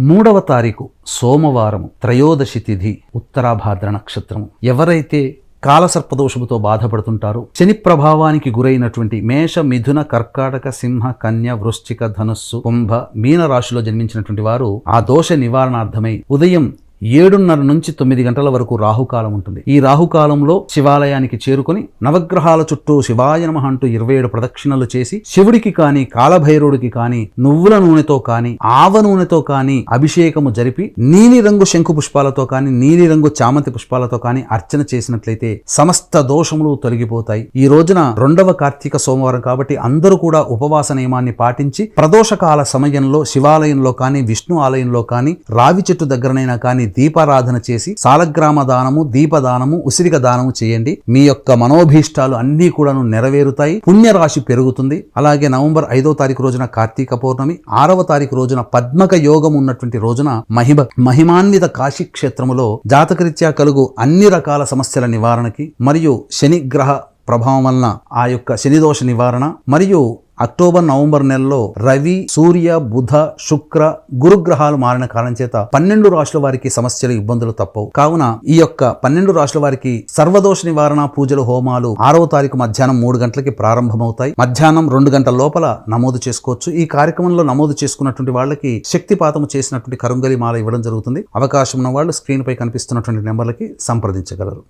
3వ తారీఖు సోమవారం త్రయోదశి తిథి ఉత్తరాభాద్ర నక్షత్రం. ఎవరైతే కాలసర్పదోషముతో బాధపడుతుంటారో, శని ప్రభావానికి గురైనటువంటి మేష, మిథున, కర్కాటక, సింహ, కన్య, వృశ్చిక, ధనుస్సు, కుంభ, మీన రాశిలో జన్మించినటువంటి వారు ఆ దోష నివారణార్థమై ఉదయం 7:30 నుంచి 9 గంటల వరకు రాహుకాలం ఉంటుంది. ఈ రాహుకాలంలో శివాలయానికి చేరుకొని నవగ్రహాల చుట్టూ శివాయ నమః అంటూ 27 ప్రదక్షిణలు చేసి శివుడికి కానీ కాలభైరవుడికి కానీ నువ్వుల నూనెతో కానీ ఆవ నూనెతో కానీ అభిషేకము జరిపి నీలిరంగు శంకు పుష్పాలతో కానీ నీలిరంగు చామంతి పుష్పాలతో కానీ అర్చన చేసినట్లయితే సమస్త దోషములు తొలగిపోతాయి. ఈ రోజున 2వ కార్తీక సోమవారం కాబట్టి అందరూ కూడా ఉపవాస నియమాన్ని పాటించి ప్రదోషకాల సమయంలో శివాలయంలో కానీ విష్ణు ఆలయంలో కానీ రావి చెట్టు దగ్గరనైనా కానీ దీపారాధన చేసి సాలగ్రామ దానము, దీపదానము, ఉసిరిక దానము చేయండి. మీ యొక్క మనోభీష్టాలు అన్నీ కూడాను నెరవేరుతాయి. పుణ్యరాశి పెరుగుతుంది. అలాగే నవంబర్ 5వ తారీఖు రోజున కార్తీక పౌర్ణమి, 6వ తారీఖు రోజున పద్మక యోగం ఉన్నటువంటి రోజున మహిమాన్విత కాశీ క్షేత్రములో జాతకరీత్యా కలుగు అన్ని రకాల సమస్యల నివారణకి మరియు శని గ్రహ ప్రభావం వలన ఆ యొక్క శనిదోష నివారణ మరియు అక్టోబర్, నవంబర్ నెలలో రవి, సూర్య, బుధ, శుక్ర, గురుగ్రహాలు మారిన కారణం చేత 12 రాశుల వారికి సమస్యలు, ఇబ్బందులు తప్పవు. కావున ఈ యొక్క 12 రాశుల వారికి సర్వదోష నివారణ పూజలు, హోమాలు 6వ తారీఖు మధ్యాహ్నం 3 గంటలకి ప్రారంభమవుతాయి. మధ్యాహ్నం 2 గంటల లోపల నమోదు చేసుకోవచ్చు. ఈ కార్యక్రమంలో నమోదు చేసుకున్నటువంటి వాళ్ళకి శక్తిపాతము చేసినటువంటి కరుంగలి మాల ఇవ్వడం జరుగుతుంది. అవకాశం ఉన్న వాళ్ళు స్క్రీన్ పై కనిపిస్తున్నటువంటి నెంబర్లకి సంప్రదించగలరు.